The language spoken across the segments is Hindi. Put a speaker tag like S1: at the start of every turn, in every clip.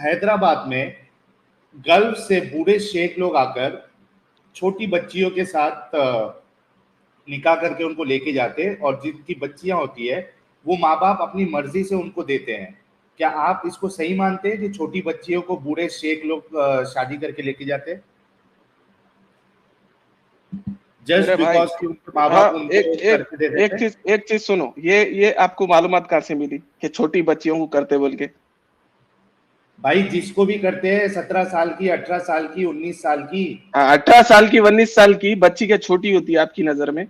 S1: हैदराबाद में गल्फ से बूढ़े शेख लोग आकर छोटी बच्चियों के साथ निकाह करके उनको लेके जाते हैं, और जिनकी बच्चियां होती है वो माँ बाप अपनी मर्जी से उनको देते हैं। क्या आप इसको सही मानते हैं कि छोटी बच्चियों को बूढ़े शेख लोग शादी करके लेके जाते हैं जस्ट बिकॉज कि उनके माँ बाप उनको
S2: एक चीज सुनो, ये आपको मालूमात कहाँ से मिली कि छोटी बच्चियों को करते बोल के?
S1: भाई जिसको भी करते हैं, 17 साल की, 18 साल की, 19 साल की।
S2: 18 साल की, 19 साल की बच्ची क्या छोटी होती है आपकी नजर में?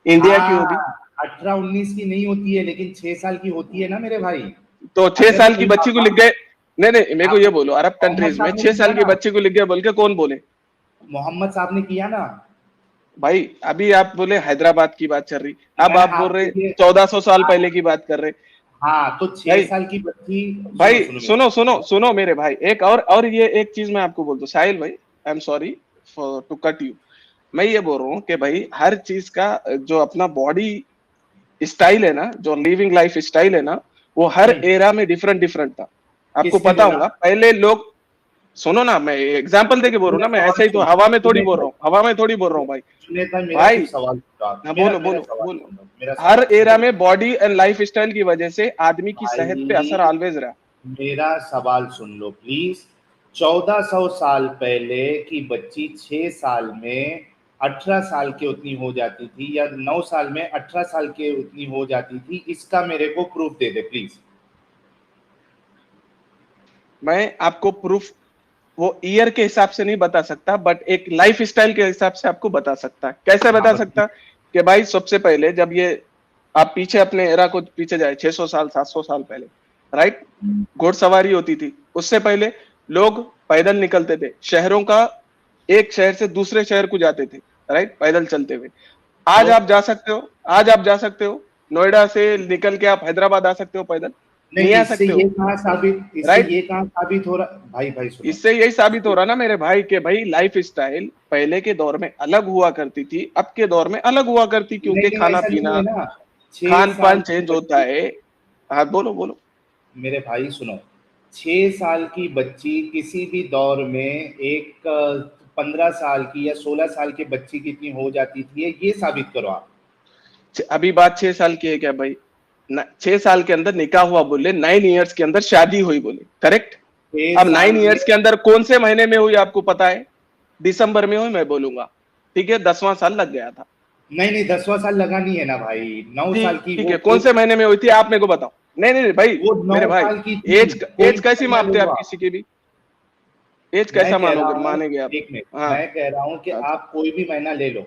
S2: इंडिया की होगी
S1: 18-19 की नहीं होती है, लेकिन 6 साल की होती है ना मेरे भाई।
S2: तो 6 साल की बच्ची को लिख गए? नहीं, मेरे को ये बोलो, अरब कंट्रीज में 6 साल की बच्ची को लिख गए बोल के कौन बोले?
S1: मोहम्मद साहब ने किया ना
S2: भाई। अभी आप बोले हैदराबाद की बात चल रही, अब आप बोल रहे 1400 साल पहले की बात कर रहे।
S1: हाँ, तो 6 साल की बच्ची।
S2: भाई सुनो मेरे भाई, एक और ये एक चीज मैं आपको बोल दूं साहिल भाई, I am sorry to cut you. मैं ये बोल रहा हूँ कि भाई हर चीज का जो अपना बॉडी स्टाइल है ना, जो लिविंग लाइफ स्टाइल है ना, वो हर एरा में डिफरेंट था। आपको पता होगा पहले लोग, सुनो ना, मैं एग्जांपल देके बोल रहा हूँ ना, मैं ऐसे ही तो हवा में थोड़ी बोल रहा हूँ भाई। भाई बोलो। हर एरा में बॉडी एंड लाइफ स्टाइल की वजह से आदमी की सेहत पे असर ऑलवेज रहा।
S1: मेरा सवाल सुन लो प्लीज। 1400 साल पहले की बच्ची 6 साल में 18 साल की उतनी हो जाती थी, या 9 साल में 18 साल के उतनी हो जाती थी, इसका मेरे को प्रूफ दे दे प्लीज।
S2: मैं आपको प्रूफ वो ईयर के हिसाब से नहीं बता सकता, बट एक लाइफ स्टाइल के हिसाब से आपको बता सकता। कैसे बता सकता? कि भाई सबसे पहले जब ये आप पीछे अपने एरा को पीछे जाए 600 साल 700 साल पहले, राइट, घोड़सवारी होती थी। उससे पहले लोग पैदल निकलते थे, शहरों का एक शहर से दूसरे शहर को जाते थे, राइट, पैदल चलते हुए। आज आप जा सकते हो नोएडा से निकल के आप हैदराबाद आ सकते हो पैदल? नहीं आ सकते हो।
S1: ये कहाँ साबित हो रहा भाई?
S2: इससे यही साबित हो रहा ना मेरे भाई के भाई लाइफ स्टाइल पहले के दौर में अलग हुआ करती थी, अब के दौर में अलग हुआ करती, क्योंकि खाना पीना खान पान चेंज होता है। हाँ बोलो
S1: मेरे भाई सुनो। 6 साल की बच्ची किसी भी दौर में एक 15 साल की या 16 साल की बच्ची कितनी हो जाती थी, ये साबित करो आप।
S2: अभी बात 6 साल की है क्या भाई? 6 साल के अंदर निकाह हुआ बोले, 9 इयर्स के अंदर शादी हुई बोले, करेक्ट? अब 9 इयर्स के अंदर कौन से महीने में हुई आपको पता है? दिसंबर में हुई, मैं बोलूंगा, ठीक है, 10वां साल लग गया था।
S1: नहीं 10वां साल लगा नहीं है ना भाई, 9 साल की।
S2: ठीक है, कौन से महीने में हुई थी आप मेरे को बताओ। नहीं भाई मेरे भाई, एज कैसी मानते आप किसी की भी? एज कैसा मानेंगे आप?
S1: मैं कह रहा हूँ कि आप कोई भी महीना ले लो,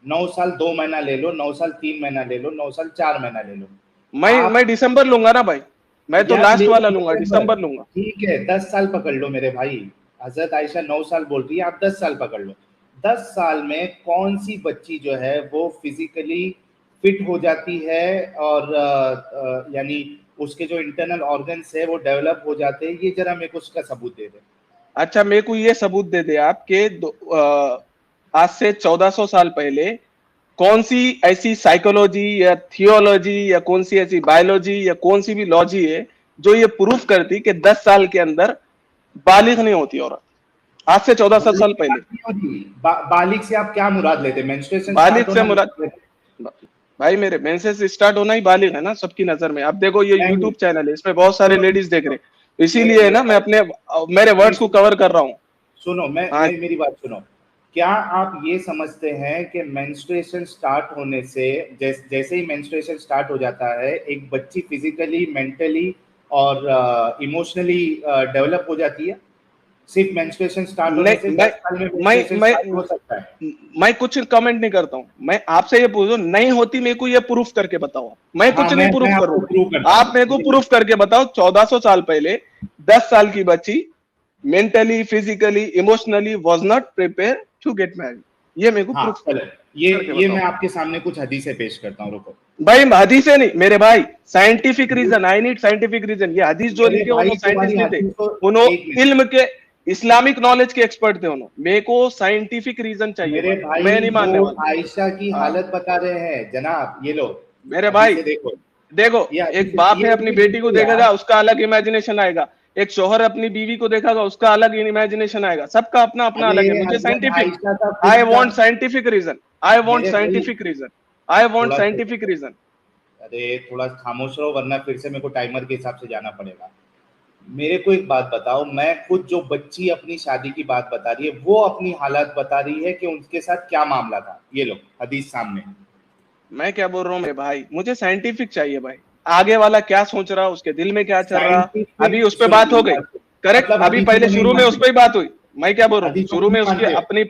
S1: 9 साल 2 महीना ले लो, 9 साल 3 महीना ले लो, 9 साल 4 महीना ले लो।
S2: मैं दिसंबर लूंगा ना भाई, मैं तो लास्ट वाला लूंगा, दिसंबर लूंगा।
S1: ठीक है, 10 साल पकड़ लो मेरे भाई। हजरत आयशा 9 साल बोल रही है, आप 10 साल पकड़ लो। 10 साल में कौन सी बच्ची जो है वो फिजिकली फिट हो जाती है, और यानी उसके जो इंटरनल ऑर्गन्स है वो डेवलप हो जाते हैं? ये जरा मेरे को उसका सबूत दे दे।
S2: अच्छा, मेरे को ये सबूत दे दे आप कि आज से 1400 साल पहले कौन सी ऐसी साइकोलॉजी या थियोलॉजी या कौन सी ऐसी बायोलॉजी या कौन सी भी लॉजी है जो ये प्रूफ करती कि 10 साल के अंदर बालिग नहीं होती औरत? आज से 1400 साल पहले।
S1: बालिग से आप क्या मुराद लेते? मेंस्ट्रुएशन?
S2: बालिग से मुराद भाई मेरे मेंसेस स्टार्ट होना ही बालिग है ना सबकी नजर में। अब देखो ये यूट्यूब चैनल है, इसमें बहुत सारे लेडीज देख रहे, इसीलिए है ना मैं मेरे वर्ड्स को कवर कर रहा हूँ।
S1: सुनो, मेरी बात सुनो। क्या आप ये समझते हैं कि मेंस्ट्रुएशन स्टार्ट होने से जैसे ही मेंस्ट्रुएशन स्टार्ट हो जाता है, एक बच्ची फिजिकली, मेंटली और इमोशनली डेवलप हो जाती है? सिर्फ मेंस्ट्रुएशन स्टार्ट होने से 10 साल में हो सकता है?
S2: मैं कुछ कमेंट नहीं करता हूँ, मैं आपसे ये पूछूं, नहीं होती मेरे को ये प्रूफ करके बताओ। मैं कुछ नहीं प्रूफ करूंगा, आप मेरे को प्रूफ करके बताओ 1400 साल पहले 10 साल की बच्ची mentally, physically, emotionally was not prepare to get married. ये मेरे को प्रूफ करें।
S1: ये मैं आपके सामने कुछ हदीसें पेश करता हूँ, रुको
S2: भाई। हदीसें नहीं मेरे भाई, scientific reason, I need scientific reason. ये हदीस जो लिखे वो साइंटिस्ट नहीं थे, उन्होंने इल्म के इस्लामिक नॉलेज के एक्सपर्ट थे, उन्होंने। मेरे को साइंटिफिक रीजन चाहिए
S1: मेरे भाई,
S2: मैं नहीं मानने वाला।
S1: आयशा की हालत बता रहे हैं जनाब, ये लो
S2: मेरे भाई। देखो एक बाप है अपनी बेटी को देखेगा, उसका अलग इमेजिनेशन आएगा। एक शौहर अपनी बीवी को देखेगा, उसका अलग इमेजिनेशन आएगा, सबका अपना अपना अलग है। मुझे scientific, I want scientific reason, I want scientific reason, I want scientific reason.
S1: अरे थोड़ा खामोश रहो, वरना फिर से मेरे को टाइमर के हिसाब से जाना पड़ेगा। मेरे को एक बात बताओ, मैं खुद जो बच्ची अपनी शादी की बात बता रही है, वो अपनी हालात बता रही है कि उनके साथ क्या मामला था। ये लो हदीस सामने।
S2: मैं क्या बोल रहा हूँ मेरे भाई, मुझे साइंटिफिक चाहिए भाई। आगे वाला क्या सोच रहा, उसके दिल में क्या चल रहा, अभी उस पर बात हो गई, करेक्ट।
S1: मतलब
S2: अभी पहले शुरू में उस पर ही बात हुई। मैं क्या बोल रहा हूँ,
S1: हदीसों
S2: शुरू
S1: को
S2: में
S1: नहीं
S2: उसकी
S1: मानते हो?
S2: अपनी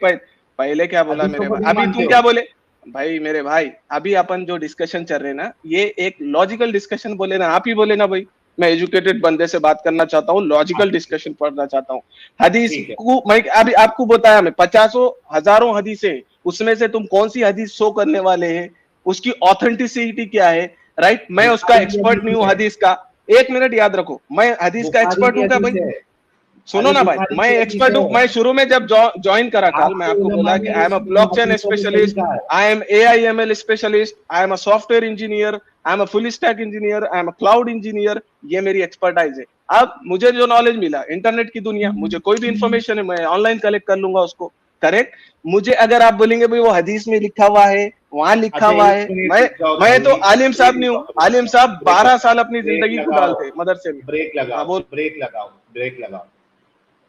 S2: पहले क्या बोला
S1: हदीसों
S2: मेरे
S1: को
S2: भाई,
S1: नहीं
S2: अभी
S1: मानते
S2: तुम
S1: हो?
S2: क्या बोले भाई मेरे भाई? अभी अपन जो डिस्कशन चल रहे ना, ये एक लॉजिकल डिस्कशन बोले ना, आप ही बोले ना भाई। मैं एजुकेटेड बंदे से बात करना चाहता हूँ, लॉजिकल डिस्कशन पढ़ना चाहता हूँ। हदीस
S1: ठीक है।
S2: को मैं अभी आपको बताया, मैं 50 हजारों हदीसें, उसमें से तुम कौन सी हदीस शो करने वाले हैं, उसकी ऑथेंटिसिटी क्या है, राइट। मैं उसका
S1: बुखारी की
S2: एक्सपर्ट नहीं
S1: हदीस
S2: हूँ
S1: है,
S2: हदीस का। एक मिनट याद रखो, मैं हदीस का
S1: बुखारी
S2: एक्सपर्ट
S1: की
S2: हूँ क्या
S1: हदीस
S2: भाई?
S1: है।
S2: सुनो
S1: अरे
S2: ना भाई,
S1: बुखारी
S2: मैं
S1: की हदीस
S2: एक्सपर्ट हूँ।
S1: है।
S2: मैं शुरू में जब ज्वाइन करा कल, मैं
S1: आपके
S2: आपको
S1: उलमा
S2: बोला कि
S1: ने
S2: आई एम अ
S1: इसमें
S2: ब्लॉकचेन
S1: हदीसों में सही
S2: स्पेशलिस्ट,
S1: कहा है।
S2: I am AIML specialist, I am a software engineer, I am a full stack engineer, I am a cloud engineer. ये मेरी एक्सपर्टाइज है। अब मुझे जो नॉलेज मिला, इंटरनेट की दुनिया, मुझे कोई भी इंफॉर्मेशन है मैं ऑनलाइन कलेक्ट कर लूंगा उसको, करेक्ट। मुझे अगर आप बोलेंगे भाई वो हदीस में लिखा हुआ है, वहां लिखा
S1: अच्छा
S2: हुआ
S1: एक
S2: है,
S1: मिनट
S2: मैं
S1: रुक जाओ
S2: मैं तो
S1: भाई,
S2: आलिम साहब नहीं हूँ। आलिम साहब
S1: ब्रेक
S2: 12
S1: लगाओ,
S2: साल अपनी
S1: ब्रेक
S2: जिंदगी को
S1: लगाओ,
S2: डालते मदरसे में।
S1: ब्रेक
S2: हाँ
S1: लगाओ,
S2: बोल।
S1: ब्रेक लगाओ, ब्रेक लगाओ।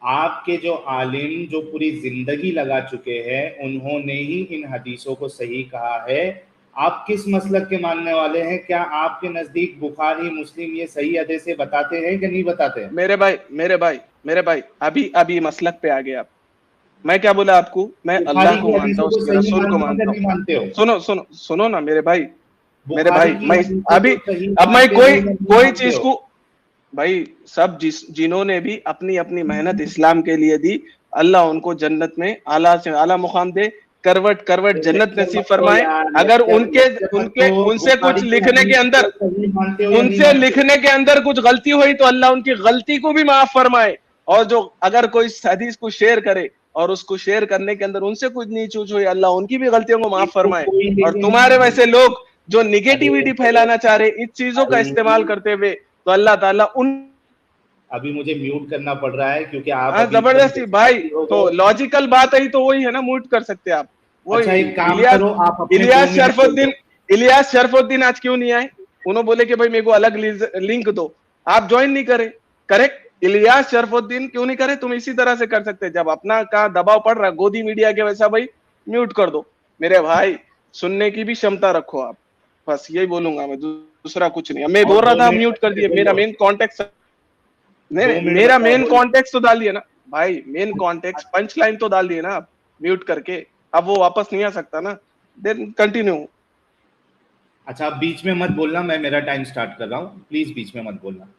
S1: आपके जो आलिम जो पूरी जिंदगी लगा चुके हैं, उन्होंने ही इन हदीसों को सही कहा है। आप किस मसलक के मानने वाले हैं? क्या आपके नजदीक बुखारी मुस्लिम ये सही हदीसें बताते हैं कि नहीं बताते हैं?
S2: मेरे भाई मेरे भाई मेरे भाई, अभी अभी मसलक पे आ गए आप। मैं क्या बोला आपको, मैं अल्लाह
S1: बुखारी
S2: को
S1: की
S2: मानता
S1: हदीसों
S2: हूँ,
S1: को
S2: उसके
S1: सही
S2: रसूल को
S1: मानते हो कि
S2: मानता हूँ।
S1: नहीं मानते हो?
S2: सुनो सुनो सुनो ना मेरे भाई, मेरे
S1: बुखारी
S2: भाई,
S1: की
S2: मैं
S1: हदीसों
S2: अभी
S1: को सही
S2: अब मैं
S1: मानते हो
S2: कोई
S1: या नहीं
S2: कोई
S1: मानते
S2: चीज
S1: हो?
S2: को भाई, सब जिन्होंने भी अपनी अपनी मेहनत इस्लाम के लिए दी, अल्लाह उनको जन्नत में आला से आला मुकाम दे, करवट करवट जन्नत
S1: लेक्चर
S2: नसीब
S1: मत दो
S2: फरमाए।
S1: यार,
S2: अगर
S1: लेक्चर
S2: उनके
S1: लेक्चर मत
S2: उनके
S1: दो।
S2: उनसे
S1: बुखारी
S2: कुछ
S1: की
S2: लिखने के
S1: हदीस को
S2: अंदर,
S1: सही मानते हो या नहीं
S2: उनसे
S1: मानते हो?
S2: लिखने के अंदर कुछ गलती हुई तो अल्लाह उनकी गलती को भी माफ फरमाए। और जो अगर कोई हदीस को शेयर करे और उसको शेयर करने के अंदर उनसे कुछ नीच ऊच हुई, अल्लाह उनकी भी गलतियों को माफ
S1: इसको
S2: फरमाए।
S1: कोई
S2: और
S1: लेकिन
S2: तुम्हारे वैसे लोग जो
S1: अरे
S2: निगेटिविटी
S1: अरे
S2: फैलाना चाह रहे इस चीजों का इस्तेमाल
S1: भाई,
S2: करते हुए, तो अल्लाह ताला उन।
S1: अभी मुझे म्यूट करना पड़ रहा है क्योंकि आप
S2: हाँ
S1: अभी एकदम
S2: जबरदस्ती भाई,
S1: गुस्ताखी हो
S2: तो
S1: गए।
S2: लॉजिकल बात है तो वही है ना, मूट कर सकते हैं आप।
S1: अच्छा
S2: वही
S1: एक काम
S2: इलियास,
S1: करो, आप अपने 2 मिनट ले
S2: शरफुद्दीन,
S1: लो।
S2: इलियास शरफुद्दीन आज क्यों नहीं आए? उन्होंने बोले कि भाई मेरे को अलग लिंक दो, आप ज्वाइन नहीं करे, करेक्ट। इलियास शरफुद्दीन क्यों नहीं करे? तुम इसी तरह से कर सकते, जब अपना का दबाव पड़ रहा गोदी मीडिया के वैसा, भाई म्यूट कर दो। मेरे भाई सुनने की भी क्षमता रखो आप, बस यही बोलूंगा मैं, दूसरा कुछ नहीं। मैं
S1: और
S2: बोल रहा
S1: दो
S2: था
S1: मिनट
S2: म्यूट कर
S1: बच्चे
S2: दिए, मेरा
S1: बोलो,
S2: मेन कॉन्टेक्ट नहीं
S1: दो
S2: नहीं,
S1: मिनट
S2: मेरा
S1: बच्चा
S2: मेन
S1: बोलो।
S2: कॉन्टेक्स्ट तो डाल दिए ना भाई, मेन कॉन्टेक्स्ट पंच लाइन तो डाल दिए ना आप, म्यूट करके। अब वो वापस नहीं आ सकता ना, देन कंटिन्यू।
S1: अच्छा आप बीच में मत बोलना, मैं मेरा टाइम स्टार्ट कर रहा हूँ, प्लीज बीच में मत बोलना।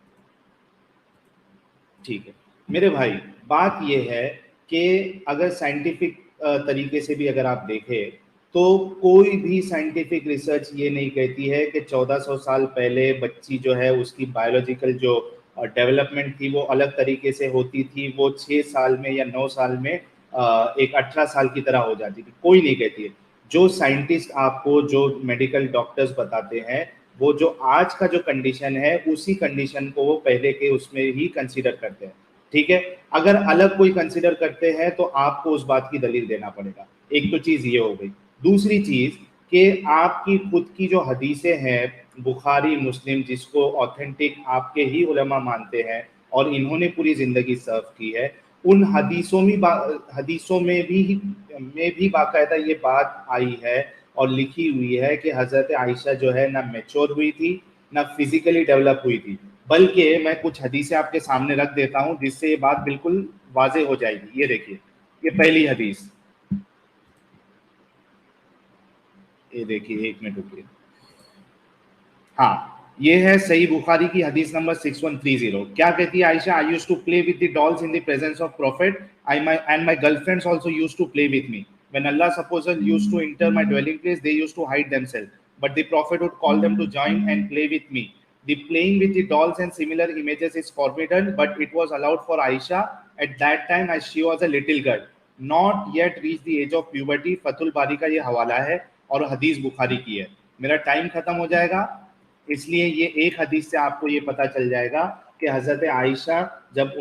S1: ठीक है मेरे भाई, बात यह है कि अगर साइंटिफिक तरीके से भी अगर आप देखें, तो कोई भी साइंटिफिक रिसर्च ये नहीं कहती है कि 1400 साल पहले बच्ची जो है उसकी बायोलॉजिकल जो डेवलपमेंट थी वो अलग तरीके से होती थी, वो 6 साल में या 9 साल में एक 18 साल की तरह हो जाती थी। कोई नहीं कहती है। जो साइंटिस्ट आपको, जो मेडिकल डॉक्टर्स बताते हैं, वो जो आज का जो कंडीशन है उसी कंडीशन को वो पहले के उसमें ही कंसीडर करते हैं। ठीक है, अगर अलग कोई कंसीडर करते हैं तो आपको उस बात की दलील देना पड़ेगा। एक तो चीज ये हो गई। दूसरी चीज कि आपकी खुद की जो हदीसें हैं, बुखारी मुस्लिम, जिसको ऑथेंटिक आपके ही उलमा मानते हैं और इन्होंने पूरी जिंदगी सर्व की है, उन हदीसों में भी बाकायदा ये बात आई है और लिखी हुई है कि हजरत आयशा जो है ना मैच्योर हुई थी, ना फिजिकली डेवलप हुई थी। बल्कि मैं कुछ हदीसें आपके सामने रख देता हूं जिससे ये बात बिल्कुल वाजे हो जाएगी। ये देखिए, ये पहली हदीस, ये देखिए, एक मिनट रुकिए। हाँ, ये है सही बुखारी की हदीस नंबर 6130। क्या कहती है Aisha? I used to play with the dolls in the presence of prophet, I my and my girlfriends also used to play with me. When Allah supposed used to enter my dwelling place, they used to hide themselves. But the Prophet would call them to join and play with me. The playing with the dolls and similar images is forbidden, but it was allowed for Aisha at that time as she was a little girl, not yet reached the age of puberty. फतुल बारी का ये हवाला है और हदीस बुखारी की है। मेरा टाइम खत्म हो जाएगा, इसलिए ये एक हदीस से आपको ये पता चल जाएगा कि हजरत आयशा जब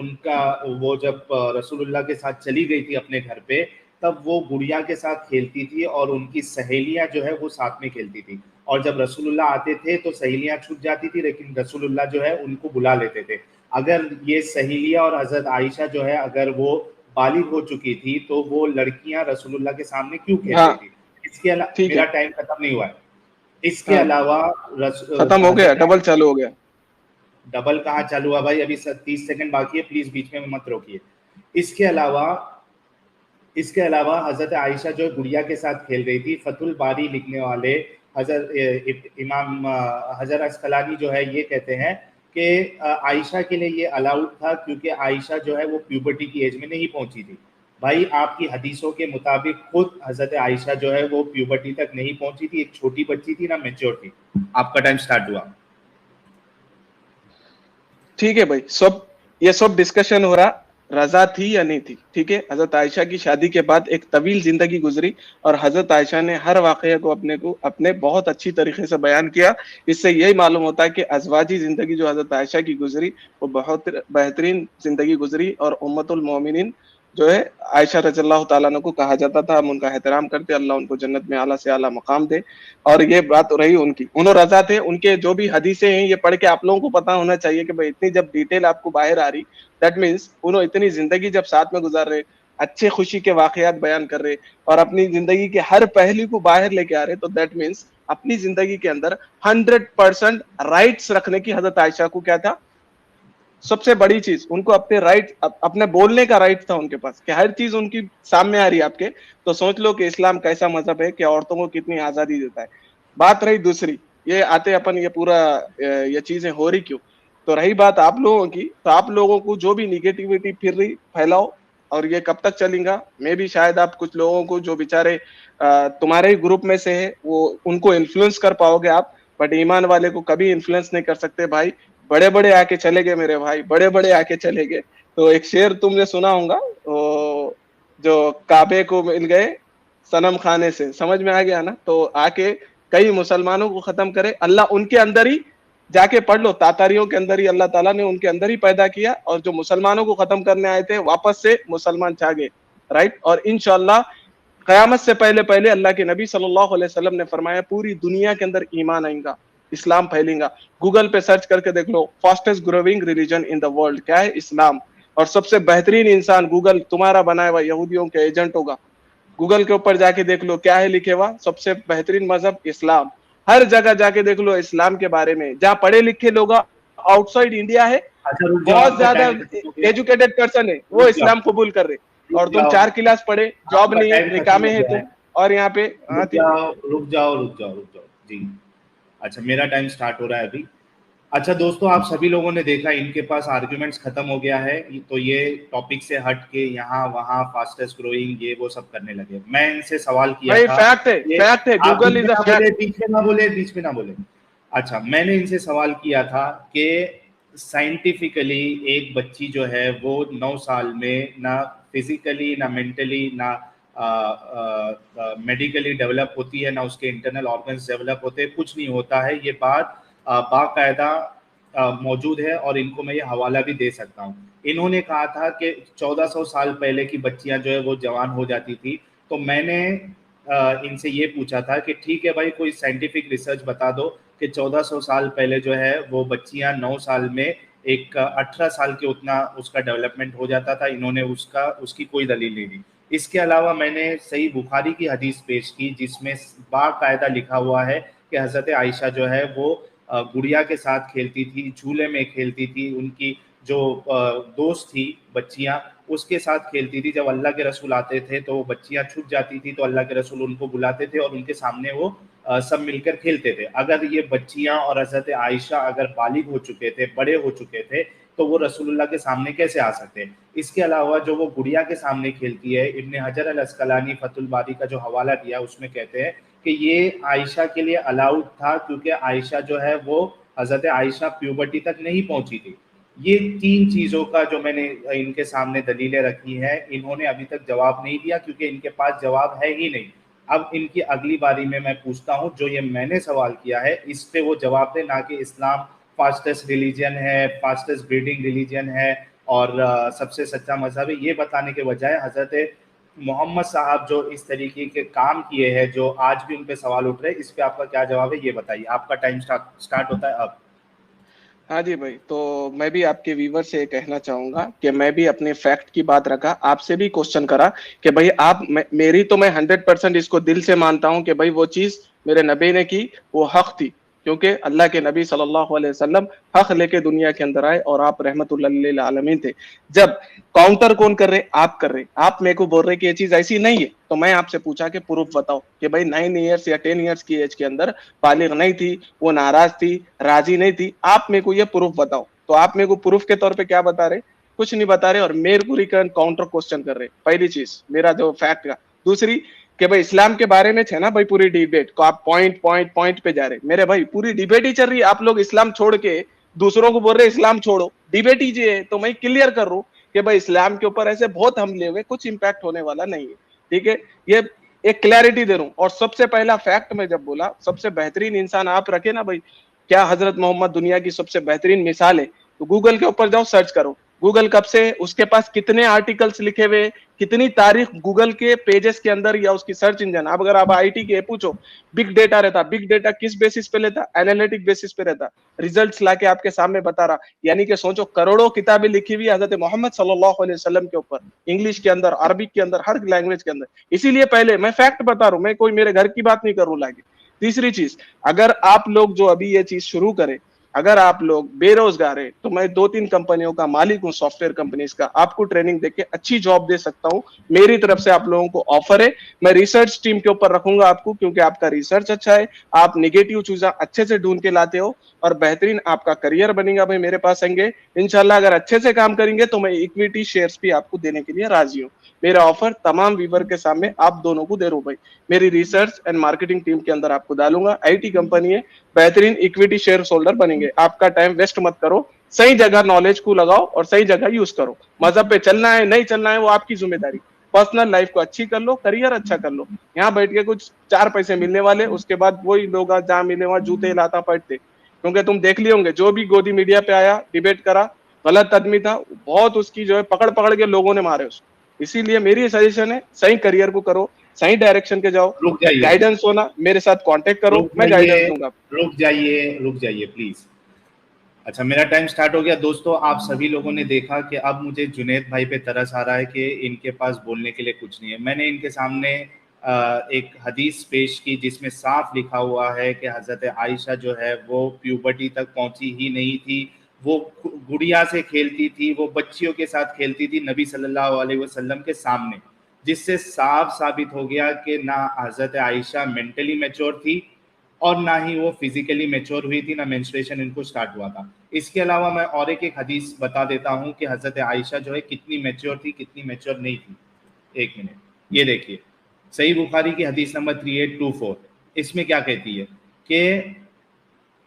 S1: रसूलुल्लाह के साथ चली गई थी अपने घर पे, तब वो गुड़िया के साथ खेलती थी और उनकी सहेलियां जो है वो साथ में खेलती थी, और जब रसूलुल्लाह आते थे तो सहेलियां छूट जाती थी, लेकिन रसूलुल्लाह जो है उनको बुला लेते थे। अगर ये सहेलियां और हजरत आयशा जो है अगर वो बालिग हो चुकी थी तो वो लड़कियां रसूलुल्लाह के सामने क्यों खेल
S2: हाँ
S1: रही थी? इसके अलावा
S2: ठीक
S1: मेरा
S2: है।
S1: टाइम खत्म नहीं हुआ है। इसके
S2: हाँ
S1: अलावा
S2: खत्म हो गया,
S1: हजरत
S2: डबल चालू हो गया।
S1: डबल कहाँ चालू हुआ भाई? अभी 30 सेकंड बाकी है, प्लीज बीच में मत रोकिए। इसके अलावा इसके अलावा हजरत आयशा जो गुड़िया के साथ खेल रही थी, फतुल बारी लिखने वाले इमाम हजर अस्कलानी जो है ये कहते हैं कि आयशा के लिए ये अलाउड था क्योंकि आयशा जो है वो प्यूबर्टी की एज में नहीं पहुंची थी। भाई आपकी हदीसों के मुताबिक खुद हजरत आयशा जो है वो प्यूबर्टी तक नहीं पहुंची थी, एक छोटी बच्ची थी ना मेच्योर थी। आपका टाइम स्टार्ट हुआ।
S2: ठीक है भाई, ये सब डिस्कशन हो रहा, रजा थी या नहीं थी, ठीक है। हजरत आयशा की शादी के बाद एक तवील जिंदगी गुजरी और हजरत आयशा ने हर वाकये को अपने बहुत अच्छी तरीके से बयान किया। इससे यही मालूम होता है कि अजवाजी जिंदगी जो हजरत आयशा की गुजरी वो बहुत बेहतरीन जिंदगी गुजरी, और उम्मतुल मोमिनीन जो है आयशा रज़ियल्लाहु ताला अन्हा को कहा जाता था। हम उनका एहतराम करते, अल्लाह उनको जन्नत में आला से आला मकाम दे। और ये बात रही उनकी, उन्होंने रजा थे। उनके जो भी हदीसें हैं ये पढ़ के आप लोगों को पता होना चाहिए कि भाई इतनी जब डिटेल आपको बाहर आ रही, दैट मीन्स उन्होंने इतनी जिंदगी जब साथ में गुजार रहे, अच्छे खुशी के वाकयात बयान कर रहे और अपनी जिंदगी के हर पहलू को बाहर लेके आ रहे, तो दैट मीन्स अपनी जिंदगी के अंदर 100% राइट्स रखने की हजरत आयशा को क्या था, सबसे बड़ी चीज। उनको अपने राइट, अपने बोलने का राइट था उनके पास, कि हर चीज उनकी सामने आ रही है आपके। तो सोच लो कि इस्लाम कैसा मजहब है कि औरतों को कितनी आजादी देता है। बात रही दूसरी, ये आते अपन ये पूरा ये चीजें हो रही क्यों, तो रही बात आप लोगों की, तो आप लोगों को जो भी निगेटिविटी फिर रही फैलाओ, और ये कब तक चलेगा। मैं भी शायद आप कुछ लोगों को जो बेचारे तुम्हारे ही ग्रुप में से है वो उनको इन्फ्लुएंस कर पाओगे आप, बट ईमान वाले को कभी इन्फ्लुएंस नहीं कर सकते भाई। बड़े बड़े आके चले गए मेरे भाई, बड़े बड़े आके चले गए। तो एक शेर तुमने सुना होगा, जो काबे को मिल गए सनम खाने से, समझ में आ गया ना। तो आके कई मुसलमानों को खत्म करे अल्लाह, उनके अंदर ही जाके पढ़ लो, तातारियों के अंदर ही अल्लाह ताला ने उनके अंदर ही पैदा किया, और जो मुसलमानों को खत्म करने आए थे वापस से मुसलमान छा गए, राइट। और इंशाल्लाह कयामत से पहले पहले अल्लाह के नबी सल्लल्लाहु अलैहि वसल्लम ने फरमाया पूरी दुनिया के अंदर ईमान आएगा, इस्लाम फैलेगा। गूगल पे सर्च करके देख लो, fastest growing religion in the world क्या है, इस्लाम। और सबसे बेहतरीन इंसान गूगल तुम्हारा बनाया हुआ यहूदियों के एजेंट होगा। गूगल के ऊपर जाके देख लो क्या है लिखे हुआ, सबसे बेहतरीन मजहब इस्लाम। हर जगह जाके देख लो इस्लाम के बारे में, जहाँ पढ़े लिखे लोग आउटसाइड इंडिया है,
S1: अच्छा रुक जाओ,
S2: बहुत
S1: आपका
S2: ज्यादा
S1: टाइम खत्म हो गया।
S2: एजुकेटेड पर्सन है, वो
S1: रुक जाओ,
S2: इस्लाम कबूल कर रहे,
S1: रुक
S2: और तुम
S1: जाओ,
S2: 4 क्लास पढ़े, जॉब
S1: आपका
S2: नहीं है,
S1: टाइम खत्म
S2: निकामे
S1: हो
S2: है
S1: गया
S2: तुम,
S1: है।
S2: और यहाँ पे। हाँ
S1: रुक
S2: ठीक है।
S1: जाओ, रुक जाओ, रुक जाओ, रुक जाओ जी। अच्छा मेरा टाइम स्टार्ट हो रहा है अभी। अच्छा दोस्तों, आप सभी लोगों ने देखा इनके पास आर्ग्यूमेंट्स खत्म हो गया है, तो ये टॉपिक से हट के यहाँ वहाँ फास्टेस्ट ग्रोइंग ये वो सब करने लगे। मैं इनसे सवाल किया
S2: भाई
S1: था,
S2: फैक्ट है,
S1: ये
S2: फैक्ट है,
S1: आप बीच
S2: गूगल
S1: में
S2: इज अ
S1: ना बोले,
S2: फैक्ट।
S1: बीच में ना बोले, बीच में ना बोले। अच्छा मैंने इनसे सवाल किया था कि साइंटिफिकली एक बच्ची जो है वो 9 साल में ना फिजिकली ना मेंटली ना मेडिकली डेवलप होती है, ना उसके इंटरनल ऑर्गन्स डेवलप होते हैं, कुछ नहीं होता है। ये बात बाकायदा मौजूद है और इनको मैं ये हवाला भी दे सकता हूँ। इन्होंने कहा था कि 1400 साल पहले की बच्चियां जो है वो जवान हो जाती थी। तो मैंने इनसे ये पूछा था कि ठीक है भाई, कोई साइंटिफिक रिसर्च बता दो कि 1400 साल पहले जो है वो बच्चियां 9 साल में एक 18 साल के उतना उसका डेवलपमेंट हो जाता था। इन्होंने उसकी कोई दलील नहीं दी। इसके अलावा मैंने सही बुखारी की हदीस पेश की जिसमें बाकायदा लिखा हुआ है कि हजरत आयशा जो है वो गुड़िया के साथ खेलती थी, झूले में खेलती थी, उनकी जो दोस्त थी बच्चियां उसके साथ खेलती थी। जब अल्लाह के रसूल आते थे तो वो बच्चियां छूट जाती थी, तो अल्लाह के रसूल उनको बुलाते थे और उनके सामने वो सब मिलकर खेलते थे। अगर ये बच्चियां और हजरत आयशा अगर बालिग हो चुके थे, बड़े हो चुके थे, तो वो रसूलुल्लाह के सामने कैसे आ सकते हैं? इसके अलावा जो वो गुड़िया के सामने खेलती है, इब्ने हजर अल अस्कलानी फतुल बारी का जो हवाला दिया उसमें कहते हैं कि ये आयशा के लिए अलाउड था क्योंकि आयशा जो है वो हजरत आयशा प्यूबर्टी तक नहीं पहुंची थी। ये 3 चीजों का जो मैंने इनके सामने दलीलें रखी हैं, इन्होंने अभी तक जवाब नहीं दिया क्योंकि इनके पास जवाब है ही नहीं। अब इनकी अगली बारी में मैं पूछता हूं, जो ये मैंने सवाल किया है इस पे वो जवाब दे, ना कि इस्लाम फास्टेस्ट रिलीजन है, फास्टेस्ट ब्रीडिंग रिलीजन है और सबसे सच्चा मजहब है, ये बताने के बजाय हजरत मोहम्मद साहब जो इस तरीके के काम किए हैं, जो आज भी उन पे सवाल उठ रहे हैं, इस पे आपका क्या जवाब है ये बताइए। आपका टाइम स्टार्ट होता है अब।
S2: हाँ जी भाई, तो मैं भी आपके व्यूवर से ये कहना चाहूंगा कि मैं भी अपने फैक्ट की बात रखा, आपसे भी क्वेश्चन करा कि भाई आप मेरी तो मैं 100% इसको दिल से मानता हूं कि भाई वो चीज मेरे नबी ने की वो हक थी, क्योंकि अल्लाह के नबी सल्लल्लाहु अलैहि वसल्लम हक लेके दुनिया के अंदर आए और आप रहमतुल्लाह लिल आलमीन थे। जब काउंटर कौन कर रहे, आप कर रहे, आप मेरे को बोल रहे कि ये चीज ऐसी नहीं है, तो मैं आपसे पूछा कि प्रूफ बताओ कि भाई 9 ईयर्स या 10 ईयर्स की एज के अंदर बालिग नहीं थी, वो नाराज थी, राजी नहीं थी, आप मेरे को ये प्रूफ बताओ। तो आप मेरे को प्रूफ के तौर पे क्या बता रहे, कुछ नहीं बता रहे और मेरे को रिटर्न काउंटर क्वेश्चन कर रहे। पहली चीज मेरा जो फैक्ट का। दूसरी कि भाई इस्लाम के बारे में है ना भाई पूरी डिबेट को आप पॉइंट पॉइंट पॉइंट पे जा रहे, मेरे भाई पूरी डिबेट ही चल रही है, आप लोग इस्लाम छोड़ के दूसरों को बोल रहे इस्लाम छोड़ो, डिबेट ही ये है। तो मैं क्लियर कर रहा हूँ कि भाई इस्लाम के ऊपर ऐसे बहुत हमले हुए, कुछ इंपैक्ट होने वाला नहीं है, ठीक है। ये एक क्लैरिटी दे रहा हूं। और सबसे पहला फैक्ट मैं जब बोला सबसे बेहतरीन इंसान आप रखे ना भाई, क्या हजरत मोहम्मद दुनिया की सबसे बेहतरीन मिसाल है, तो गूगल के ऊपर जाओ सर्च करो, गूगल कब से उसके पास कितने आर्टिकल्स लिखे हुए, कितनी तारीख गूगल के पेजेस के अंदर या उसकी सर्च इंजन। अब अगर आप आईटी के पूछो, बिग डेटा रहता, बिग डेटा किस बेसिस पे लेता, एनालिटिक बेसिस पे रहता, रिजल्ट्स लाके आपके सामने बता रहा। यानी कि सोचो करोड़ों किताबें लिखी हुई हजरत मोहम्मद सल्लल्लाहु अलैहि वसल्लम के ऊपर, इंग्लिश के अंदर, अरबिक के अंदर, हर लैंग्वेज के अंदर। इसीलिए पहले मैं फैक्ट बता रहा हूं, मैं कोई मेरे घर की बात नहीं कर रहा हूं लागे। तीसरी चीज, अगर आप लोग जो अभी ये चीज शुरू करें, अगर आप लोग बेरोजगार है तो मैं 2-3 कंपनियों का मालिक हूं, सॉफ्टवेयर कंपनीज का, आपको ट्रेनिंग देके अच्छी जॉब दे सकता हूं। मेरी तरफ से आप लोगों को ऑफर है। मैं रिसर्च टीम के ऊपर रखूंगा आपको, क्योंकि आपका रिसर्च अच्छा है, आप निगेटिव चीजें अच्छे से ढूंढ के लाते हो और बेहतरीन आपका करियर बनेगा। भाई मेरे पास आएंगे इंशाल्लाह, अगर अच्छे से काम करेंगे तो मैं इक्विटी शेयर्स भी आपको देने के लिए राजी हूँ। मेरा ऑफर तमाम व्यूवर के सामने आप दोनों को दे रहा हूं भाई। मेरी रिसर्च एंड मार्केटिंग टीम के अंदर आपको डालूंगा, आईटी कंपनी है, बेहतरीन इक्विटी शेयर होल्डर बनेंगे। आपका टाइम वेस्ट मत करो, सही जगह नॉलेज को लगाओ और सही जगह यूज करो। मजहब पे चलना है नहीं चलना है वो आपकी जिम्मेदारी, पर्सनल लाइफ को अच्छी कर लो, करियर अच्छा कर लो। यहाँ बैठ के कुछ 4 पैसे मिलने वाले, उसके बाद वही लोग जहाँ मिले वहां जूते लाता पड़ते। क्योंकि तुम देख लिए होंगे जो भी गोदी मीडिया पे आया डिबेट करा, गलत आदमी था बहुत, उसकी जो है पकड़ पकड़ के लोगों ने मारे उसको। इसीलिए मेरी सजेशन है सही करियर को करो, सही डायरेक्शन के जाओ,
S1: रुक जाइए,
S2: गाइडेंस होना मेरे साथ कांटेक्ट करो,
S1: रुक
S2: मैं
S1: जाइए,
S2: गाइडेंस दूंगा।
S1: रुक जाइए, रुक जाइए प्लीज। अच्छा, मेरा टाइम स्टार्ट हो गया। दोस्तों, आप सभी लोगों ने देखा कि अब मुझे जुनैद भाई पे तरस आ रहा है कि इनके पास बोलने के लिए कुछ नहीं है। मैंने इनके सामने एक हदीस पेश की जिसमें साफ लिखा हुआ है कि हज़रत आयशा जो है वो प्यूबर्टी तक पहुंची ही नहीं थी, वो गुड़िया से खेलती थी, वो बच्चियों के साथ खेलती थी नबी सल्लल्लाहु अलैहि वसल्लम के सामने, जिससे साफ साबित हो गया कि ना हज़रत आयशा मेंटली मैच्योर थी और ना ही वो फिजिकली मैच्योर हुई थी, ना मेंस्ट्रुएशन इनको स्टार्ट हुआ था। इसके अलावा मैं और एक हदीस बता देता हूँ कि हज़रत आयशा जो है कितनी मैच्योर थी, कितनी मैच्योर नहीं थी। एक मिनट, ये देखिए, सही बुखारी की हदीस नंबर 3824। इसमें क्या कहती है कि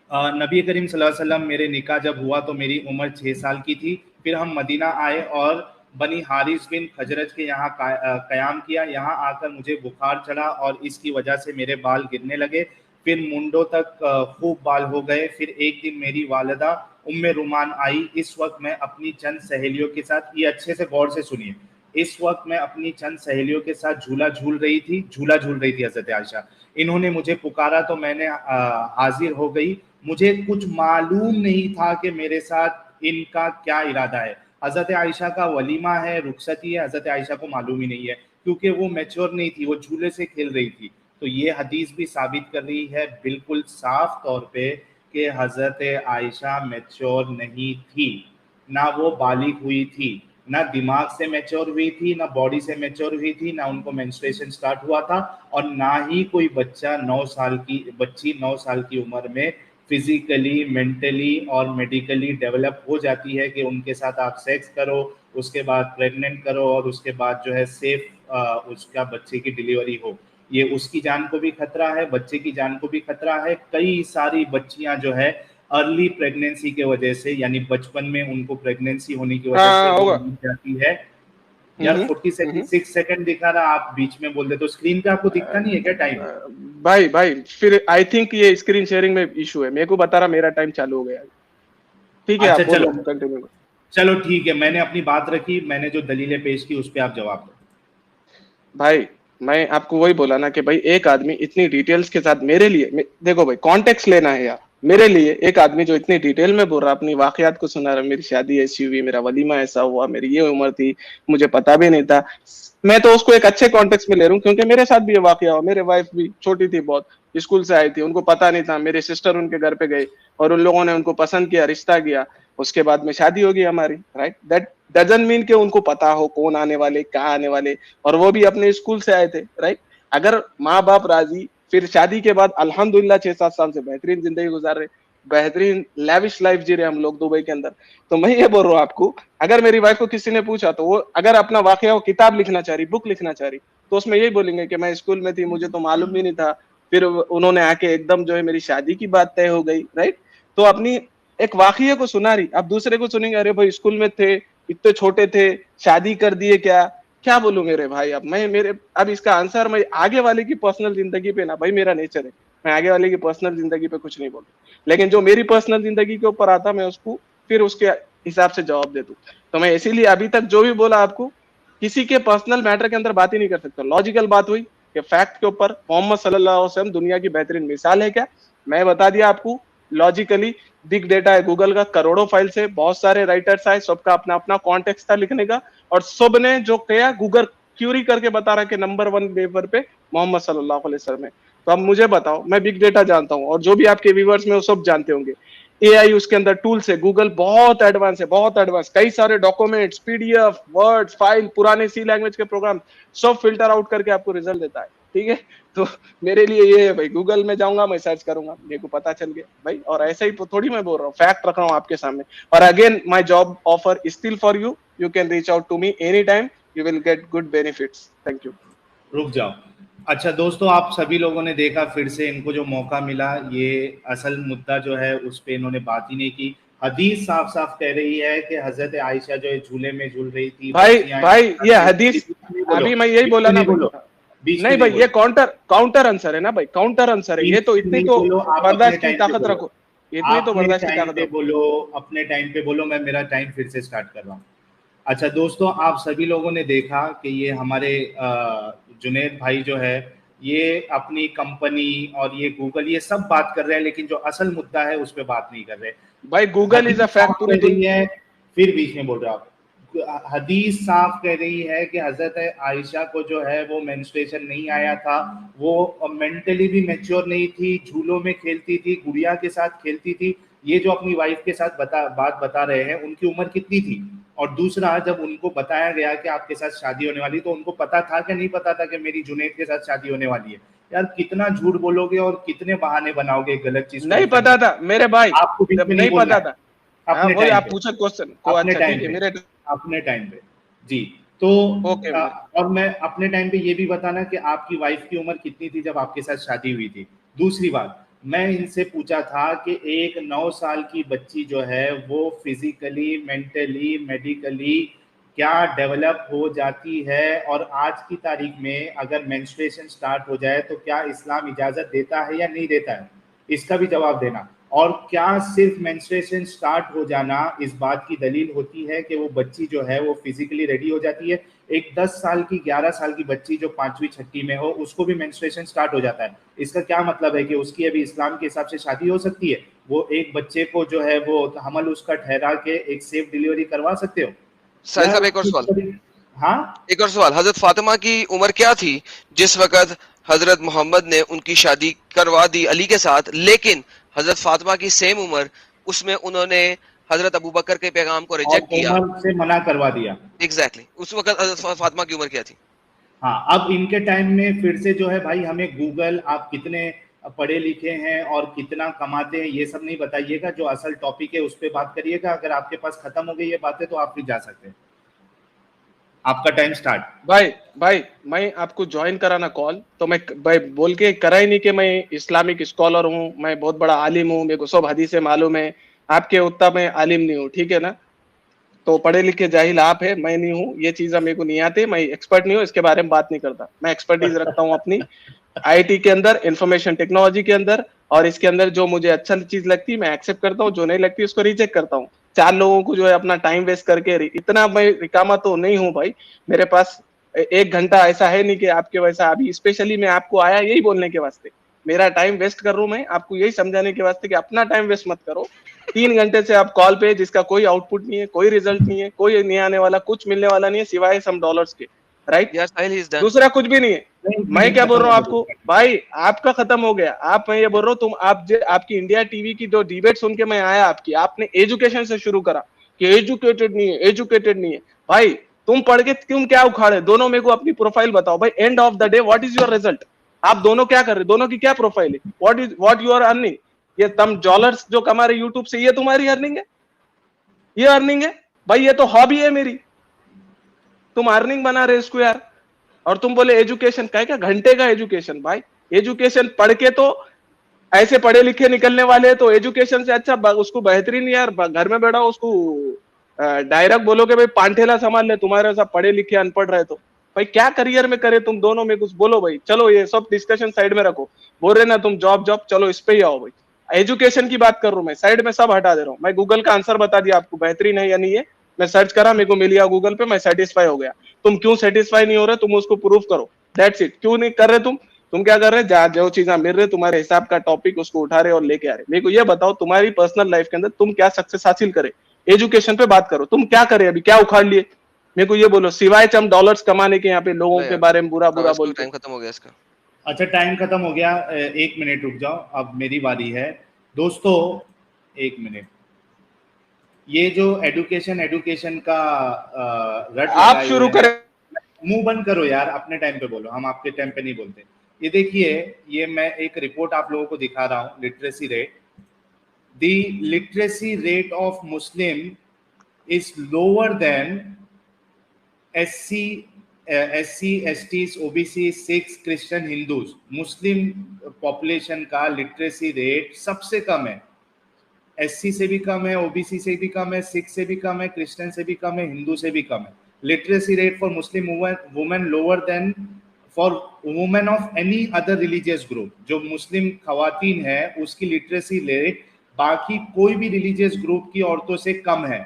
S1: नबी करीम सल्लल्लाहु अलैहि वसल्लम, मेरे निकाह जब हुआ तो मेरी उम्र 6 साल की थी। फिर हम मदीना आए और बनी हारिस बिन खजरज के यहाँ कयाम किया। यहाँ आकर मुझे बुखार चढ़ा और इसकी वजह से मेरे बाल गिरने लगे, फिर मुंडों तक खूब बाल हो गए। फिर एक दिन मेरी वालिदा उम्मे रुमान आई। इस वक्त मैं अपनी चंद सहेलियों के साथ, ये अच्छे से गौर से सुनिए, इस वक्त मैं अपनी चंद सहेलियों के साथ झूला झूल रही थी हजरत आयशा। इन्होंने मुझे पुकारा तो मैंने हाजिर हो गई। मुझे कुछ मालूम नहीं था कि मेरे साथ इनका क्या इरादा है। हजरत आयशा का वलीमा है, रुखसती है, हजरत आयशा को मालूम ही नहीं है, क्योंकि वो मैच्योर नहीं थी, वो झूले से खेल रही थी। तो ये हदीस भी साबित कर रही है बिल्कुल साफ तौर पे कि हजरत आयशा मैच्योर नहीं थी, ना वो बालिग हुई थी, ना दिमाग से मैच्योर हुई थी, ना बॉडी से मैच्योर हुई थी, ना उनको मेंस्ट्रुएशन स्टार्ट हुआ था, और ना ही कोई बच्चा 9 साल की बच्ची 9 साल की उम्र में फिजिकली, मेंटली और मेडिकली डेवलप हो जाती है कि उनके साथ आप सेक्स करो, उसके बाद प्रेग्नेंट करो और उसके बाद जो है सेफ उसका बच्चे की डिलीवरी हो। ये उसकी जान को भी खतरा है, बच्चे की जान को भी खतरा है। कई सारी बच्चियां जो है अर्ली प्रेगनेंसी के वजह से, यानी बचपन में उनको प्रेगनेंसी होने की वजह से
S2: हाँ
S1: वो
S2: होगा।
S1: मर जाती है। यार 46 सेकंड दिखा रहा, आप बीच में बोल दे तो स्क्रीन पे आपको दिखता नहीं है क्या टाइम?
S2: भाई भाई फिर आई थिंक ये स्क्रीन शेयरिंग में इशू है, मेरे को बता रहा मेरा टाइम चालू हो गया। ठीक है,
S1: अच्छा
S2: आप बोलो,
S1: चलो
S2: कंटिन्यू करो।
S1: चलो ठीक है, मैंने अपनी बात रखी, मैंने जो दलीलें पेश की उस पर आप जवाब दो।
S2: भाई मैं आपको वही बोला ना कि भाई एक आदमी इतनी डिटेल्स के साथ मेरे लिए देखो भाई कॉन्टेक्स्ट लेना है यार। मेरे लिए एक आदमी जो इतनी डिटेल में बोल रहा, अपनी वाकयात को सुना रहा, मेरी शादी ऐसी हुई, मेरा वलीमा ऐसा हुआ, मेरी ये उम्र थी, मुझे पता भी नहीं था, मैं तो उसको एक अच्छे कॉन्टेक्स्ट में ले रहा हूँ क्योंकि मेरे साथ भी ये वाकया हुआ। मेरे वाइफ भी छोटी थी बहुत, स्कूल से आई थी, उनको पता नहीं था, मेरे सिस्टर उनके घर पे गए और उन लोगों ने उनको पसंद किया, रिश्ता किया, उसके बाद में शादी होगी हमारी, राइट। दैट डजंट मीन कि उनको पता हो कौन आने वाले, कहाँ आने वाले, और वो भी अपने स्कूल से आए थे, राइट। अगर माँ बाप राजी, फिर शादी के बाद अल्हम्दुलिल्लाह 6-7 साल से बेहतरीन जिंदगी गुजार रहे, बेहतरीन लेविश लाइफ जी रहे हम लोग दुबई के अंदर। तो मैं ये बोल रहा हूँ आपको, अगर मेरी वाइफ को किसी ने पूछा तो वो अगर अपना वाकया वो किताब लिखना चाह रही, बुक लिखना चाह रही, तो उसमें यही बोलेंगे कि मैं स्कूल में थी, मुझे तो मालूम भी नहीं था, फिर उन्होंने आके एकदम जो है मेरी शादी की बात तय हो गई, राइट। तो अपनी एक वाकये को सुना रही, अब दूसरे को सुनेंगे, अरे भाई स्कूल में थे, इतने छोटे थे, शादी कर दिए, क्या क्या बोलूं मेरे भाई। अब मैं मेरे अब इसका आंसर मैं आगे वाले की पर्सनल जिंदगी पे ना, भाई मेरा नेचर है, मैं आगे वाले की पर्सनल जिंदगी पे कुछ नहीं बोलूं, लेकिन जो मेरी पर्सनल जिंदगी के ऊपर आता मैं उसको फिर उसके हिसाब से जवाब दे दूं। तो मैं इसीलिए अभी तक जो भी बोला आपको, किसी के पर्सनल मैटर के अंदर बात ही नहीं कर सकता। लॉजिकल बात हुई कि फैक्ट के ऊपर मोहम्मद सल्लल्लाहु अलैहि वसल्लम दुनिया की बेहतरीन मिसाल है क्या, मैं बता दिया आपको। लॉजिकली बिग डेटा है गूगल का, करोड़ों फाइल्स है, बहुत सारे राइटर्स आए, सबका अपना अपना कॉन्टेक्स्ट था लिखने का, और सब ने जो किया गूगल क्यूरी करके बता रहा कि नंबर 1 पेपर पे मोहम्मद सल्लल्लाहु अलैहि वसल्लम है। तो अब मुझे बताओ, मैं बिग डेटा जानता हूँ और जो भी आपके व्यूवर्स में वो सब जानते होंगे। एआई उसके अंदर टूल्स है, गूगल बहुत एडवांस है, बहुत एडवांस, कई सारे डॉक्यूमेंट्स, पीडीएफ, वर्ड्स, फाइल, पुराने सी लैंग्वेज के प्रोग्राम सब फिल्टर आउट करके आपको रिजल्ट देता है, ठीक है। तो मेरे लिए ये है भाई, गूगल में जाऊंगा, मैं सर्च करूंगा, मेरे को पता चल गया भाई। और ऐसे ही थोड़ी मैं बोल रहा हूँ, फैक्ट रख रहा हूँ आपके सामने। और again my job offer still for you, you can reach out to me any time, you will get good benefits. Thank you.
S1: रुक जाओ। अच्छा दोस्तों, आप सभी लोगों ने देखा, फिर से इनको जो मौका मिला, ये असल मुद्दा जो है उस पे इन्होंने बात ही नहीं की। हदीस साफ साफ कह रही है कि हजरत आयशा जो है झूले में झूल रही थी,
S2: भाई
S1: बच्चियां
S2: भाई ये हदीस,
S1: बोलो,
S2: अभी मैं यही
S1: बीच
S2: बोला
S1: में
S2: ना
S1: नहीं
S2: भाई।
S1: बोलो, बीच में
S2: नहीं
S1: नहीं
S2: भाई, ये
S1: बोलो,
S2: काउंटर काउंटर आंसर है ना भाई, काउंटर आंसर है, ये
S1: बीच
S2: तो
S1: में
S2: इतनी
S1: नहीं
S2: तो
S1: बोलो, आप अपने
S2: बर्दाश्त की
S1: टाइम पे
S2: ताकत
S1: बोलो,
S2: रखो, इतनी तो
S1: अपने
S2: बर्दाश्त की
S1: टाइम
S2: ताकत
S1: पे
S2: रखो।
S1: बोलो, अपने टाइम पे बोलो। मैं मेरा टाइम फिर से स्टार्ट कर रहा हूँ। अच्छा दोस्तों, आप सभी लोगों ने देखा कि ये हमारे जुनैद भाई जो है, ये अपनी कंपनी और ये गूगल ये सब बात कर रहे हैं, लेकिन जो असल मुद्दा है उस पर बात नहीं कर रहे।
S2: भाई गूगल इज
S1: हदीस
S2: अ
S1: साफ
S2: फैक्ट, पूरी
S1: कह रही
S2: दुनिया।
S1: है, फिर बीच में बोल रहा हूँ। हदीस साफ कह रही है कि हजरत आयशा को जो है वो मेंस्ट्रुएशन नहीं आया था, वो मेंटली भी मैच्योर नहीं थी, झूलों में खेलती थी, गुड़िया के साथ खेलती थी। ये जो अपनी वाइफ के साथ बात बता रहे हैं, उनकी उम्र कितनी थी? और दूसरा, जब उनको बताया गया कि आपके साथ शादी होने वाली, तो उनको पता था कि नहीं पता था कि मेरी जुनैद के साथ शादी होने वाली है? यार कितना झूठ बोलोगे और कितने बहाने बनाओगे गलत चीज को
S2: नहीं
S1: डिफेंड
S2: पता
S1: करने
S2: था मेरे भाई,
S1: के। आपको बीच
S2: जब
S1: में नहीं
S2: नहीं
S1: बोलना
S2: पता
S1: है,
S2: था। हाँ
S1: अपने
S2: वही
S1: टाइम
S2: आप
S1: पे,
S2: पूछो क्वेश्चन को,
S1: अपने
S2: अच्छा
S1: टाइम
S2: ठीक है
S1: पे,
S2: मेरे।
S1: अपने टाइम पे। जी। तो
S2: ओके मेरे।
S1: और मैं अपने टाइम पे ये भी बताना कि आपकी वाइफ की उम्र कितनी थी जब आपके साथ शादी हुई थी। दूसरी बात, मैं इनसे पूछा था कि एक 9 साल की बच्ची जो है वो फिजिकली, मेंटली, मेडिकली क्या डेवलप हो जाती है, और आज की तारीख में अगर मेंस्ट्रुएशन स्टार्ट हो जाए तो क्या इस्लाम इजाजत देता है या नहीं देता है? इसका भी जवाब देना। और क्या सिर्फ मेंस्ट्रुएशन स्टार्ट हो जाना इस बात की दलील होती है कि वो बच्ची जो है वो फिजिकली रेडी हो जाती है? एक 10 साल की, 11 साल की बच्ची जो 5वीं 6वीं में हो, उसको भी मेंस्ट्रुएशन स्टार्ट हो जाता है। इसका क्या मतलब है कि उसकी अभी इस्लाम के हिसाब से शादी हो सकती है? वो एक बच्चे को जो है वो हमल उसका ठहरा के एक सेफ डिलीवरी करवा सकते हो
S3: साहिल
S1: यार?
S3: साहब, एक और सवाल,
S1: हाँ,
S3: एक और सवाल। हजरत फातिमा की उम्र क्या थी जिस वक्त हजरत मोहम्मद ने उनकी शादी करवा दी अली के साथ, लेकिन हजरत फातिमा की सेम उम्र, उसमें उन्होंने हजरत अबू बकर के पैगाम को
S1: और
S3: रिजेक्ट किया।
S1: उमर से मना करवा दिया।
S3: एग्जैक्टली उस वक्त हजरत फातिमा की उम्र क्या थी?
S1: हाँ, अब इनके टाइम में फिर से जो है भाई, हमें गूगल, आप कितने पढ़े लिखे हैं और कितना कमाते हैं, ये सब नहीं बताइएगा। जो असल टॉपिक है उस पर बात करिएगा। अगर आपके पास खत्म हो गई ये बातें तो आप भी जा सकते हैं। आपका टाइम स्टार्ट।
S2: भाई भाई मैं आपको ज्वाइन कराना कॉल, तो मैं भाई बोल के करा ही नहीं कि मैं इस्लामिक स्कॉलर हूँ, मैं बहुत बड़ा आलिम हूँ, मेरे को सब हदीसें मालूम है। आपके उतना मैं आलिम नहीं हूँ, ठीक है ना। तो पढ़े लिखे जाहिल आप है, मैं नहीं हूँ, ये चीजें मेरे को नहीं आती, मैं एक्सपर्ट नहीं हूँ, इसके बारे में बात नहीं करता। मैं एक्सपर्टीज रखता हूँ अपनी आईटी के अंदर, इंफॉर्मेशन टेक्नोलॉजी के अंदर, और इसके अंदर जो मुझे अच्छा चीज लगती है मैं एक्सेप्ट करता हूँ, जो नहीं लगती उसको रिजेक्ट करता हूँ। 4 लोगों को जो है अपना टाइम वेस्ट करके, इतना मैं रिकामा तो नहीं हूँ भाई, मेरे पास 1 घंटा ऐसा है नहीं कि आपके वैसा, अभी स्पेशली मैं आपको आया यही बोलने के वास्ते, मेरा टाइम वेस्ट कर रहा हूं मैं आपको यही समझाने के वास्ते कि अपना टाइम वेस्ट मत करो। 3 घंटे से आप कॉल पे, जिसका कोई आउटपुट नहीं है, कोई रिजल्ट नहीं है, कोई नहीं आने वाला, कुछ मिलने वाला नहीं है सिवाय सम डॉलर्स के, राइट?
S3: यार साहिल ही इज डन।
S2: दूसरा कुछ भी नहीं है। मैं क्या बोल रहा हूँ आपको
S1: खत्म
S2: भाई, आपका खत्म हो गया। आप, मैं ये बोल रहा हूँ, तुम आपकी इंडिया टीवी की जो डिबेट सुन के मैं आया आपकी, आपने एजुकेशन से शुरू करा कि एजुकेटेड नहीं है, एजुकेटेड नहीं है। भाई तुम पढ़ के तुम क्या उखाड़े? दोनों मेरे को अपनी प्रोफाइल बताओ भाई, end of the day what is your result? आप दोनों क्या कर रहे, दोनों की क्या प्रोफाइल है? What you are earning? ये तुम डॉलर्स जो कमा रहे यूट्यूब से, ये तुम्हारी अर्निंग है? ये अर्निंग है भाई? ये तो हॉबी है मेरी, तुम अर्निंग बना रहे इसको यार। और तुम बोले एजुकेशन का है क्या? घंटे का एजुकेशन भाई। एजुकेशन पढ़ के तो ऐसे पढ़े लिखे निकलने वाले, तो एजुकेशन से अच्छा उसको बेहतरीन यार घर में बैठा उसको डायरेक्ट बोलोगे भाई पांठेला संभाल ले, तुम्हारे साथ पढ़े लिखे अनपढ़ रहे तो भाई क्या करियर में करे तुम दोनों में कुछ बोलो भाई। चलो ये सब डिस्कशन साइड में रखो, बोल रहे ना तुम जॉब, चलो इस पे ही आओ भाई। एजुकेशन की बात कर रहा हूँ मैं, साइड में सब हटा दे रहा हूँ मैं। गूगल का आंसर बता दिया आपको, बेहतरीन है या नहीं है, मैं सर्च करा, मेरे को मिल गया गूगल पे, मैं सेटिस्फाई हो गया। तुम क्यों सेटिस्फाई नहीं हो रहे, तुम उसको प्रूफ करो, दैट्स इट। क्यों नहीं कर रहे तुम क्या कर रहे हैं? जो चीजें मिल रहे तुम्हारे हिसाब का टॉपिक, उसको उठा रहे और लेके आ रहे। मेरे को ये बताओ, तुम्हारी पर्सनल लाइफ के अंदर तुम क्या सक्सेस हासिल करे? एजुकेशन पे बात करो, तुम क्या करे अभी, क्या उखाड़ लिए? मेरे को ये बोलो, सिवाय हम डॉलर्स कमाने के यहाँ पे लोगों के बारे में बुरा बोलते।
S3: टाइम खत्म हो गया इसका।
S1: अच्छा टाइम खत्म हो गया, 1 मिनट रुक जाओ, अब मेरी बारी है दोस्तों। 1 मिनट, ये जो एडुकेशन का रट
S2: आप शुरू करें।
S1: मुंह बंद करो यार, अपने टाइम पे बोलो, हम आपके टाइम पे नहीं बोलते। ये देखिए, ये मैं एक रिपोर्ट आप लोगों को दिखा रहा हूँ, literacy rate. The literacy rate of Muslim is lower than SC, STs, OBC, Sikhs, Christian, Hindus. Muslim population का लिटरेसी रेट सबसे कम है। SC से भी कम है, OBC से भी कम है, सिख से भी कम है, क्रिश्चियन से भी कम है, हिंदू से भी कम है। Literacy rate for Muslim women lower than for women of any other religious group. जो मुस्लिम खवातीन है उसकी लिटरेसी रेट बाकी कोई भी रिलीजियस ग्रुप की औरतों से कम है।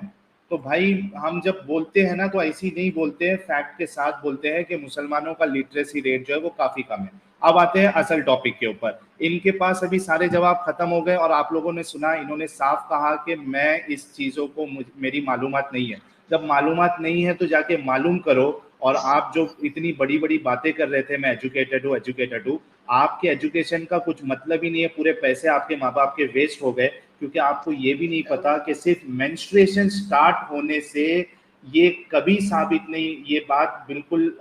S1: तो भाई हम जब बोलते हैं ना तो ऐसे ही नहीं बोलते हैं, फैक्ट के साथ बोलते हैं कि मुसलमानों का लिटरेसी रेट जो है वो काफी कम है। अब आते हैं असल टॉपिक के ऊपर। इनके पास अभी सारे जवाब खत्म हो गए और आप लोगों ने सुना, इन्होंने साफ कहा कि मैं इस चीजों को मेरी मालूमात नहीं है। जब मालूमात नहीं है तो जाके मालूम करो। और आप जो इतनी बड़ी बड़ी बातें कर रहे थे, मैं एजुकेटेड हूँ, आपके एजुकेशन का कुछ मतलब ही नहीं है। पूरे पैसे आपके माँ बाप के वेस्ट हो गए, क्योंकि आपको ये भी नहीं पता कि सिर्फ मेंस्ट्रुएशन स्टार्ट होने से ये कभी साबित नहीं, ये बात बिल्कुल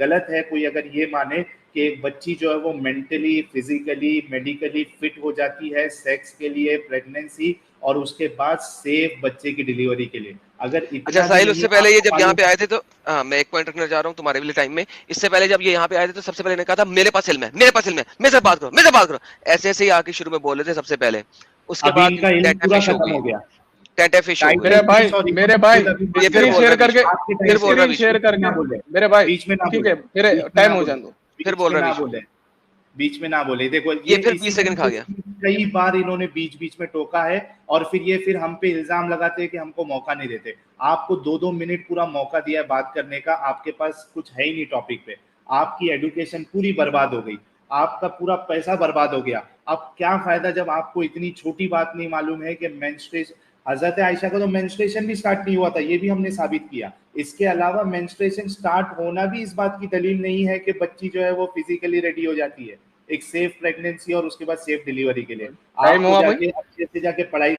S1: गलत है कोई अगर ये माने कि एक बच्ची जो है वो मेंटली, फिजिकली, मेडिकली फिट हो जाती है सेक्स के लिए, प्रेगनेंसी और उसके बाद सेफ बच्चे की डिलीवरी के लिए। अगर
S3: अच्छा साहिल, उससे पहले ये जब यहाँ पे आए थे तो मैं एक पॉइंट रखना चाह रहा हूँ तुम्हारे लिए टाइम में। इससे पहले जब ये यहाँ पे आए थे तो सबसे पहले ने कहा था मेरे पास इल्म है, मेरे पास इल्म है, मेरे से बात करो, ऐसे ऐसे ही आके शुरू में बोल रहे थे सबसे पहले। उसके बाद
S1: पूरा खत्म हो गया।
S2: मेरे भाई स्क्रीन शेयर करके मेरे भाई
S1: बीच में ना
S2: ठीक है, मेरे टाइम हो जाने दो,
S3: फिर बोल रहा है
S1: बीच में ना बोले। देखो
S3: ये फिर 20 सेकंड खा गया।
S1: कई बार इन्होंने बीच में टोका है और फिर हम पे इल्जाम लगाते हैं कि हमको मौका नहीं देते। आपको 2-2 मिनट पूरा मौका दिया है बात करने का, आपके पास कुछ है ही नहीं टॉपिक पे। आपकी एजुकेशन पूरी बर्बाद हो गई, आपका पूरा पैसा बर्बाद हो गया। अब क्या फायदा जब आपको इतनी छोटी बात नहीं मालूम है कि मेंस्ट्रुएशन, हजरत आयशा को तो मेंस्ट्रुएशन भी स्टार्ट नहीं हुआ था, ये भी हमने साबित किया। इसके अलावा मेंस्ट्रुएशन स्टार्ट होना भी इस बात की दलील नहीं है कि बच्ची जो है वो फिजिकली रेडी हो जाती है एक सेफ प्रेगनेंसी और उसके बाद सेफ डिलीवरी के लिए। आप जाके अच्छे से जाके पढ़ाई